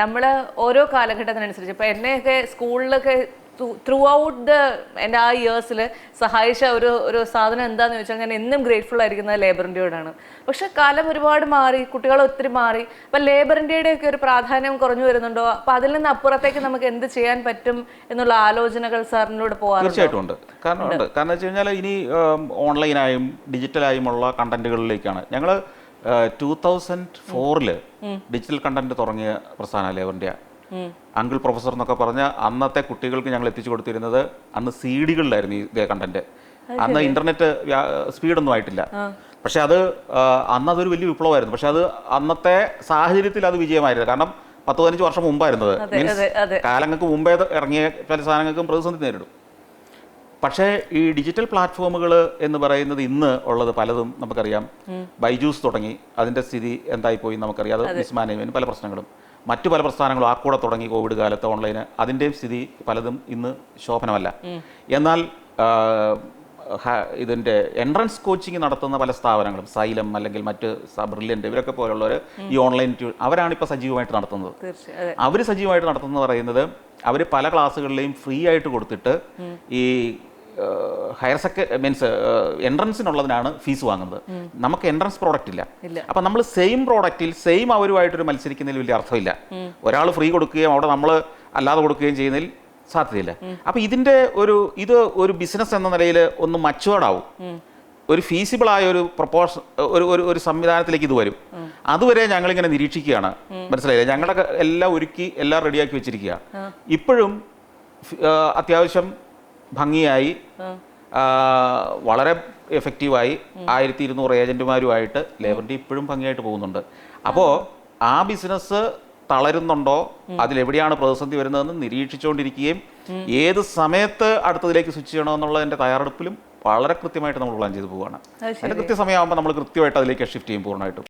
നമ്മൾ ഓരോ കാലഘട്ടത്തിനനുസരിച്ച് ഇപ്പം എന്നെയൊക്കെ സ്കൂളിലൊക്കെ ത്രൂ ഔട്ട് എൻ്റെ ആ ഇയേഴ്സിൽ സഹായിച്ച ഒരു സാധനം എന്താണെന്ന് ചോദിച്ചാൽ ഞാൻ എന്നും ഗ്രേറ്റ്ഫുൾ ആയിരിക്കുന്നത് ലേബർ ഇന്ത്യയോടാണ്. പക്ഷെ കാലം ഒരുപാട് മാറി, കുട്ടികൾ ഒത്തിരി മാറി. അപ്പം ലേബർ ഇന്ത്യയുടെയൊക്കെ ഒരു പ്രാധാന്യം കുറഞ്ഞു വരുന്നുണ്ടോ? അപ്പം അതിൽ നിന്ന് അപ്പുറത്തേക്ക് നമുക്ക് എന്ത് ചെയ്യാൻ പറ്റും എന്നുള്ള ആലോചനകൾ സാറിനോട് പോകാറുണ്ട്? തീർച്ചയായിട്ടും ഉണ്ട്. കാരണം വെച്ച് കഴിഞ്ഞാൽ ഇനി ഓൺലൈനായും ഡിജിറ്റലായുമുള്ള കണ്ടന്റുകളിലേക്കാണ് ഞങ്ങൾ 2004 ഡിജിറ്റൽ കണ്ടന്റ് തുടങ്ങിയ പ്രസ്ഥാനം ലേബർ ഇന്ത്യ. അങ്കിൾ പ്രൊഫസർ എന്നൊക്കെ പറഞ്ഞ അന്നത്തെ കുട്ടികൾക്ക് ഞങ്ങൾ എത്തിച്ചു കൊടുത്തിരുന്നത് അന്ന് CD-കളിലായിരുന്നു ഇതേ കണ്ടന്റ്. അന്ന് ഇന്റർനെറ്റ് സ്പീഡൊന്നും ആയിട്ടില്ല. പക്ഷെ അത് അന്നതൊരു വലിയ വിപ്ലവമായിരുന്നു. പക്ഷെ അത് അന്നത്തെ സാഹചര്യത്തിൽ അത് വിജയമായിരുന്നു. കാരണം 10-15 വർഷം മുമ്പായിരുന്നത്. മീൻസ് കാലങ്ങൾക്ക് മുമ്പേ ഇറങ്ങിയ പല സാധനങ്ങൾക്കും പ്രതിസന്ധി നേരിടും. പക്ഷേ ഈ ഡിജിറ്റൽ പ്ലാറ്റ്ഫോമുകൾ എന്ന് പറയുന്നത് ഇന്ന് ഉള്ളത് പലതും നമുക്കറിയാം. ബൈജൂസ് തുടങ്ങി, അതിൻ്റെ സ്ഥിതി എന്തായിപ്പോയി നമുക്കറിയാം. അത് മിസ്മാനേജ്മെൻറ്റ് പല പ്രശ്നങ്ങളും, മറ്റു പല പ്രസ്ഥാനങ്ങളും കൂടെ തുടങ്ങി കോവിഡ് കാലത്ത് ഓൺലൈന്, അതിൻ്റെയും സ്ഥിതി പലതും ഇന്ന് ശോഭനമല്ല. എന്നാൽ ഇതിൻ്റെ എൻട്രൻസ് കോച്ചിങ് നടത്തുന്ന പല സ്ഥാപനങ്ങളും, സൈലം അല്ലെങ്കിൽ മറ്റ് ബ്രില്യൻ്റ്, ഇവരൊക്കെ പോലുള്ളവർ ഈ ഓൺലൈൻ അവരാണ് ഇപ്പോൾ സജീവമായിട്ട് നടത്തുന്നത്. അവർ സജീവമായിട്ട് നടത്തുന്നത് പറയുന്നത് അവർ പല ക്ലാസ്സുകളിലെയും ഫ്രീ ആയിട്ട് കൊടുത്തിട്ട് ഈ ഹയർ മീൻസ് എൻട്രൻസിനുള്ളതിനാണ് ഫീസ് വാങ്ങുന്നത്. നമുക്ക് എൻട്രൻസ് പ്രോഡക്റ്റ് ഇല്ല. അപ്പം നമ്മൾ സെയിം പ്രോഡക്റ്റിൽ സെയിം അവരുമായിട്ടൊരു മത്സരിക്കുന്നതിൽ വലിയ അർത്ഥമില്ല. ഒരാൾ ഫ്രീ കൊടുക്കുകയും അവിടെ നമ്മൾ അല്ലാതെ കൊടുക്കുകയും ചെയ്യുന്നതിൽ സാധ്യതയില്ല. അപ്പം ഇത് ഒരു ബിസിനസ് എന്ന നിലയിൽ ഒന്ന് മച്ചുവേർഡാവും, ഒരു ഫീസിബിളായ ഒരു ഒരു സംവിധാനത്തിലേക്ക് ഇത് വരും. അതുവരെ ഞങ്ങളിങ്ങനെ നിരീക്ഷിക്കുകയാണ്. മനസ്സിലായില്ലേ? ഞങ്ങളുടെ എല്ലാം ഒരുക്കി എല്ലാം റെഡിയാക്കി വെച്ചിരിക്കുക. ഇപ്പോഴും അത്യാവശ്യം ഭംഗിയായി വളരെ എഫക്റ്റീവായി 1200 ഏജന്റുമാരുമായിട്ട് ലേബർ ഇന്ത്യ ഇപ്പോഴും ഭംഗിയായിട്ട് പോകുന്നുണ്ട്. അപ്പോൾ ആ ബിസിനസ് തളരുന്നുണ്ടോ, അതിലെവിടെയാണ് പ്രതിസന്ധി വരുന്നതെന്ന് നിരീക്ഷിച്ചുകൊണ്ടിരിക്കുകയും ഏത് സമയത്ത് അടുത്തതിലേക്ക് സ്വിച്ച് ചെയ്യണമെന്നുള്ളതിൻ്റെ തയ്യാറെടുപ്പിലും വളരെ കൃത്യമായിട്ട് നമ്മൾ പ്ലാൻ ചെയ്ത് പോവുകയാണ്. അതിൻ്റെ കൃത്യസമയമാകുമ്പോൾ നമ്മൾ കൃത്യമായിട്ട് അതിലേക്ക് ഷിഫ്റ്റ് ചെയ്യും പൂർണ്ണമായിട്ടും.